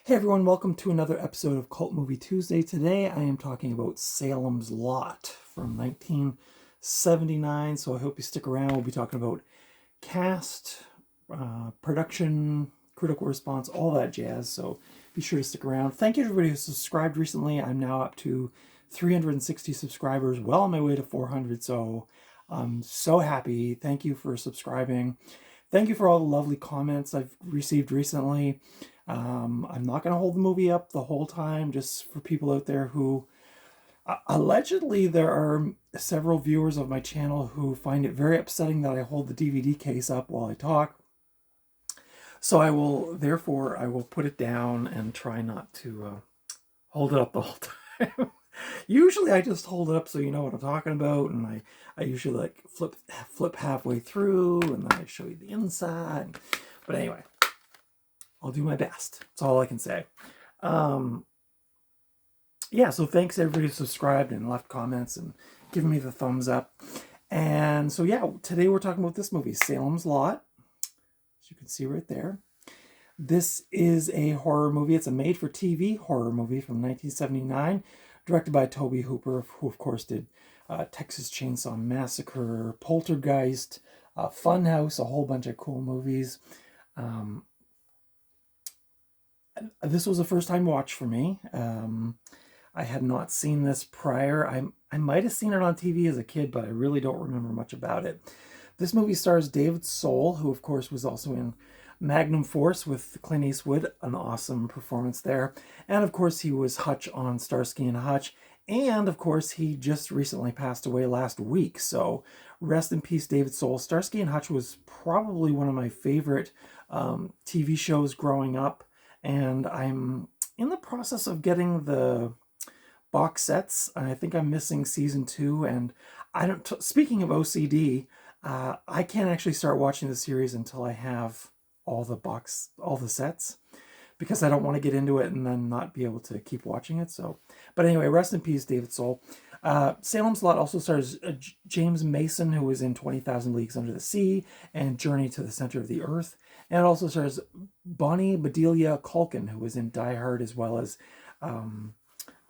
Hey everyone, welcome to another episode of Cult Movie Tuesday. Today I am talking about Salem's Lot from 1979, so I hope you stick around. We'll be talking about cast, production, critical response, all that jazz, so be sure to stick around. Thank you to everybody who subscribed recently. I'm now up to 360 subscribers, well on my way to 400, so I'm so happy. Thank you for subscribing. Thank you for all the lovely comments I've received recently. I'm not going to hold the movie up the whole time, just for people out there who allegedly there are several viewers of my channel who find it very upsetting that I hold the DVD case up while I talk. So I will put it down and try not to hold it up the whole time. Usually I just hold it up so you know what I'm talking about, and I usually like flip halfway through and then I show you the inside. But anyway, I'll do my best. That's all I can say. Yeah, so thanks everybody who subscribed and left comments and giving me the thumbs up. And so yeah, today we're talking about this movie, Salem's Lot, as you can see right there. This is a horror movie. It's a made-for-TV horror movie from 1979, directed by Tobe Hooper, who of course did Texas Chainsaw Massacre, Poltergeist, Funhouse, a whole bunch of cool movies. This was a first-time watch for me. I had not seen this prior. I might have seen it on TV as a kid, but I really don't remember much about it. This movie stars David Soul, who of course was also in Magnum Force with Clint Eastwood, an awesome performance there. And of course he was Hutch on Starsky and Hutch. And of course he just recently passed away last week. So rest in peace, David Soul. Starsky and Hutch was probably one of my favorite TV shows growing up. And I'm in the process of getting the box sets. I think I'm missing season 2, and I don't. Speaking of OCD, I can't actually start watching the series until I have all the sets, because I don't want to get into it and then not be able to keep watching it. So, but anyway, rest in peace, David Soul. Salem's Lot also stars James Mason, who was in 20,000 Leagues Under the Sea and Journey to the Center of the Earth. And it also stars Bonnie Bedelia Culkin, who was in Die Hard, as well as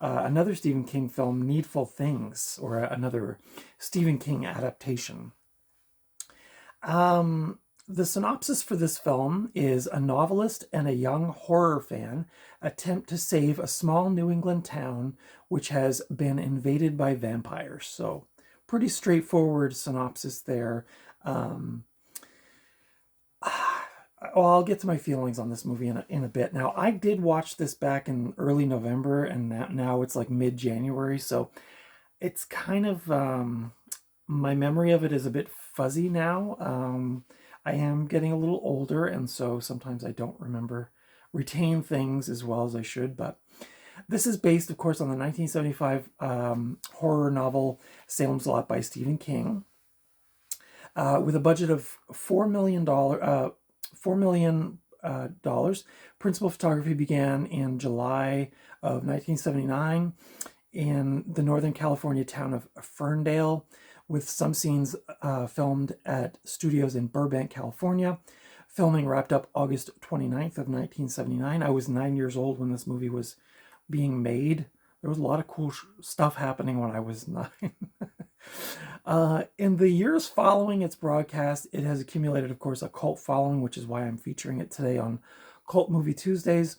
another Stephen King film, Needful Things, or another Stephen King adaptation. The synopsis for this film is a novelist and a young horror fan attempt to save a small New England town which has been invaded by vampires. So pretty straightforward synopsis there. Well, I'll get to my feelings on this movie in a bit. Now, I did watch this back in early November, and now it's like mid-January, so it's kind of, my memory of it is a bit fuzzy now. I am getting a little older, and so sometimes I don't retain things as well as I should, but this is based, of course, on the 1975 horror novel Salem's Lot by Stephen King, with a budget of $4 million. $4 million. Principal photography began in July of 1979 in the Northern California town of Ferndale, with some scenes filmed at studios in Burbank, California. Filming wrapped up August 29th of 1979. I was 9 years old when this movie was being made. There was a lot of cool stuff happening when I was 9. In the years following its broadcast, it has accumulated, of course, a cult following, which is why I'm featuring it today on Cult Movie Tuesdays.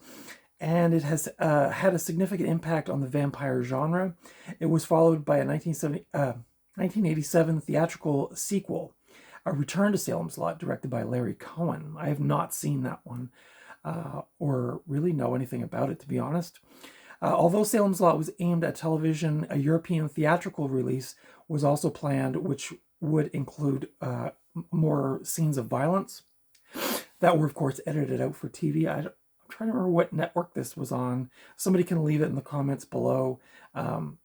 And it has had a significant impact on the vampire genre. It was followed by a 1987 theatrical sequel, A Return to Salem's Lot, directed by Larry Cohen. I have not seen that one or really know anything about it, to be honest. Although Salem's Lot was aimed at television, a European theatrical release was also planned, which would include more scenes of violence that were, of course, edited out for TV. I'm trying to remember what network this was on. Somebody can leave it in the comments below. The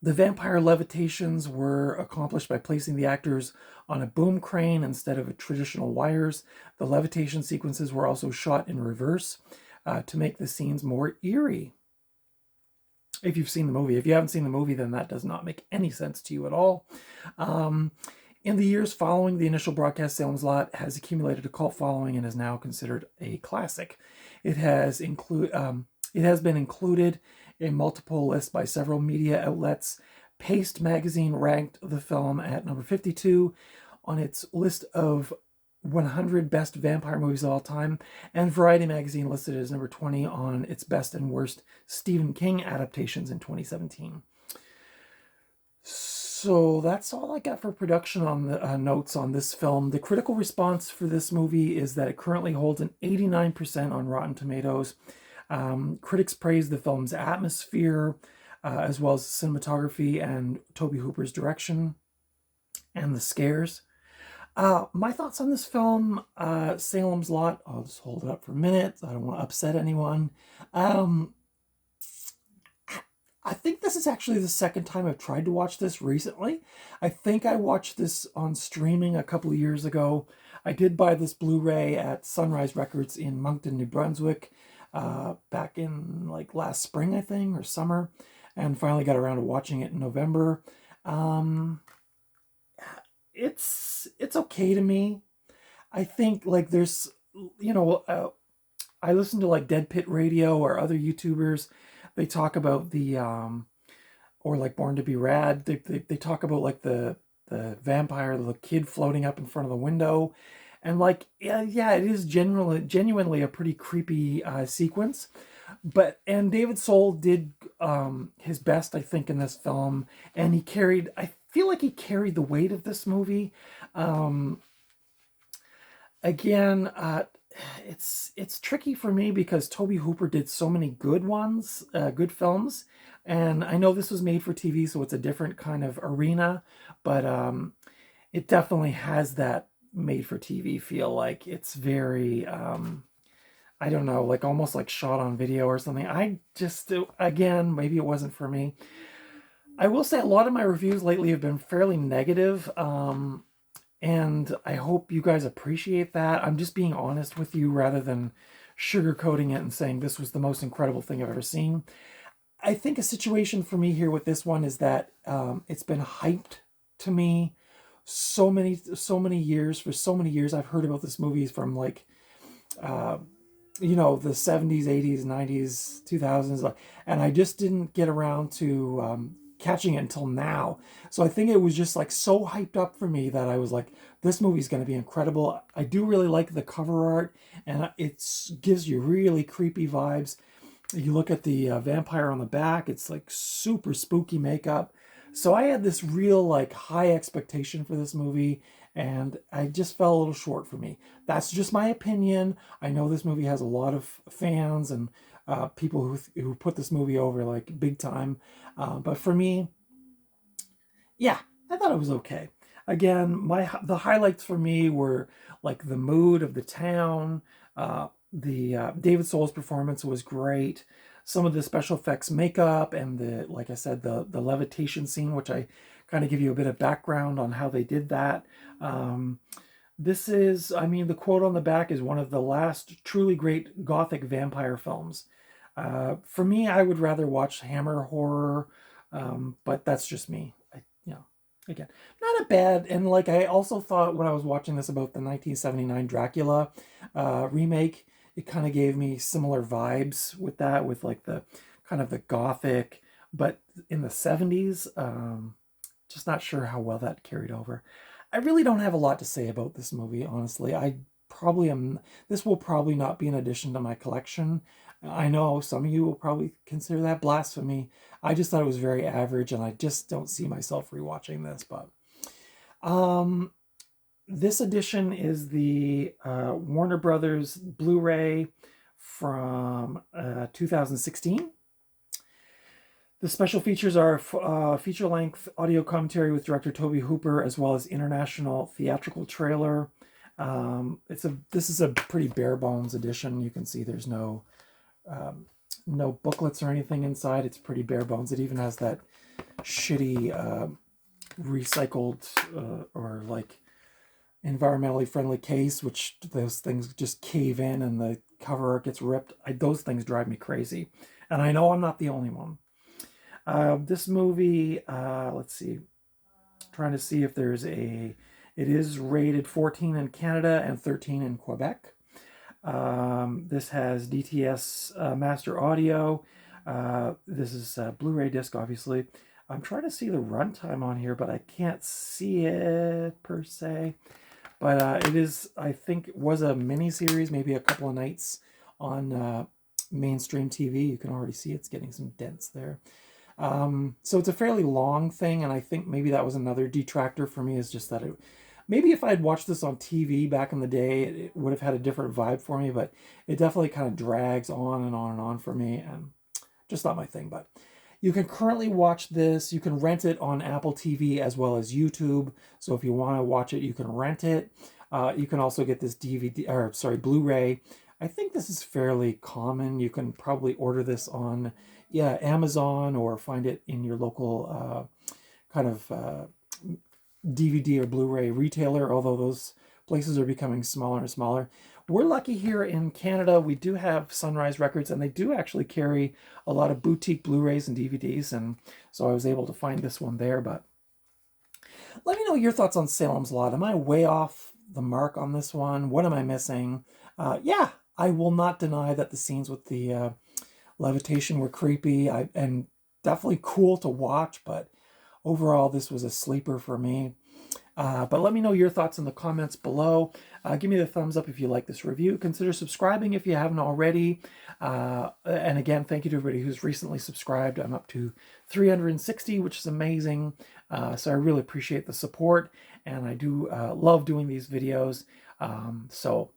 vampire levitations were accomplished by placing the actors on a boom crane instead of traditional wires. The levitation sequences were also shot in reverse to make the scenes more eerie. If you've seen the movie. If you haven't seen the movie, then that does not make any sense to you at all. In the years following the initial broadcast, Salem's Lot has accumulated a cult following and is now considered a classic. It has been included in multiple lists by several media outlets. Paste magazine ranked the film at number 52 on its list of 100 best vampire movies of all time, and Variety magazine listed it as number 20 on its best and worst Stephen King adaptations in 2017. So that's all I got for production on the notes on this film. The critical response for this movie is that it currently holds an 89% on Rotten Tomatoes. Critics praise the film's atmosphere, as well as cinematography and Tobe Hooper's direction and the scares. My thoughts on this film, Salem's Lot, I'll just hold it up for a minute. I don't want to upset anyone. I think this is actually the second time I've tried to watch this recently. I think I watched this on streaming a couple of years ago. I did buy this Blu-ray at Sunrise Records in Moncton, New Brunswick, back in like last spring, I think, or summer, and finally got around to watching it in November. It's okay to me. I think like there's, I listen to like Dead Pit Radio or other YouTubers. They talk about the or like Born to Be Rad. They talk about like the vampire, the kid floating up in front of the window, and like yeah, it is genuinely a pretty creepy sequence. And David Soul did his best, I think, in this film, and I feel like he carried the weight of this movie. Again, it's tricky for me because Tobe Hooper did so many good films, and I know this was made for TV, so it's a different kind of arena, but it definitely has that made for TV feel. Like it's very I don't know, like almost like shot on video or something. I just, again, maybe it wasn't for me. I will say a lot of my reviews lately have been fairly negative, and I hope you guys appreciate that. I'm just being honest with you rather than sugarcoating it and saying this was the most incredible thing I've ever seen. I think a situation for me here with this one is that it's been hyped to me so many years. For so many years, I've heard about this movie from like, the 70s, 80s, 90s, 2000s, and I just didn't get around to catching it until now. So I think it was just like so hyped up for me that I was like, this movie's going to be incredible. I do really like the cover art, and it gives you really creepy vibes. You look at the vampire on the back, it's like super spooky makeup. So I had this real like high expectation for this movie, and I just fell a little short for me. That's just my opinion. I know this movie has a lot of fans and people who put this movie over like big time. But for me, yeah, I thought it was okay. Again, the highlights for me were like the mood of the town. The David Soul's performance was great. Some of the special effects makeup and like I said, the levitation scene, which I kind of give you a bit of background on how they did that. This is, the quote on the back is one of the last truly great gothic vampire films. For me, I would rather watch Hammer horror, but that's just me. Again, not a bad. And like I also thought when I was watching this about the 1979 Dracula remake, it kind of gave me similar vibes with that, with like the kind of the gothic, but in the 70s. Just not sure how well that carried over. I really don't have a lot to say about this movie, honestly. This will probably not be an addition to my collection. I know some of you will probably consider that blasphemy. I just thought it was very average, and I just don't see myself rewatching this. But this edition is the Warner Brothers Blu-ray from 2016. The special features are feature-length audio commentary with director Tobe Hooper, as well as international theatrical trailer. This is a pretty bare bones edition. You can see there's no booklets or anything inside. It's pretty bare bones. It even has that shitty recycled or like environmentally friendly case, which those things just cave in and the cover art gets ripped. Those things drive me crazy, and I know I'm not the only one. This movie, let's see, trying to see if there's a It is rated 14 in Canada and 13 in Quebec. This has DTS master audio. This is a Blu-ray disc, obviously. I'm trying to see the runtime on here, but I can't see it per se. But it is, I think, it was a mini-series, maybe a couple of nights on mainstream TV. You can already see it's getting some dents there. So it's a fairly long thing, and I think maybe that was another detractor for me, is just that maybe if I had watched this on TV back in the day, it would have had a different vibe for me, but it definitely kind of drags on and on and on for me, and just not my thing. But you can currently watch this. You can rent it on Apple TV as well as YouTube. So if you want to watch it, you can rent it. You can also get this DVD, or sorry, Blu-ray. I think this is fairly common. You can probably order this on Amazon, or find it in your local kind of DVD or Blu-ray retailer, although those places are becoming smaller and smaller. We're lucky here in Canada. We do have Sunrise Records, and they do actually carry a lot of boutique Blu-rays and DVDs, and so I was able to find this one there. But let me know your thoughts on Salem's Lot. Am I way off the mark on this one? What am I missing? Yeah, I will not deny that the scenes with the levitation were creepy and definitely cool to watch, but overall this was a sleeper for me. But let me know your thoughts in the comments below. Give me the thumbs up if you like this review. Consider subscribing if you haven't already. And again, thank you to everybody who's recently subscribed. I'm up to 360, which is amazing. So I really appreciate the support, and I do love doing these videos. So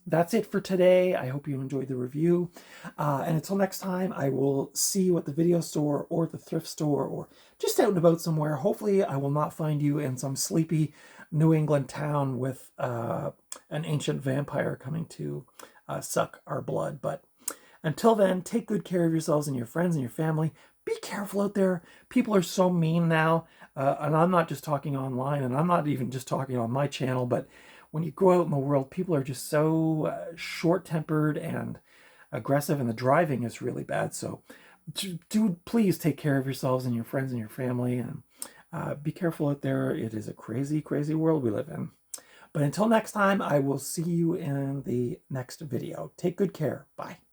that's it for today. I hope you enjoyed the review. And until next time, I will see you at the video store or the thrift store, or just out and about somewhere. Hopefully, I will not find you in some sleepy New England town with an ancient vampire coming to suck our blood. But until then, take good care of yourselves and your friends and your family. Be careful out there. People are so mean now. And I'm not just talking online, and I'm not even just talking on my channel, but when you go out in the world, people are just so short-tempered and aggressive, and the driving is really bad. So do please take care of yourselves and your friends and your family, and be careful out there. It is a crazy, crazy world we live in. But until next time, I will see you in the next video. Take good care. Bye.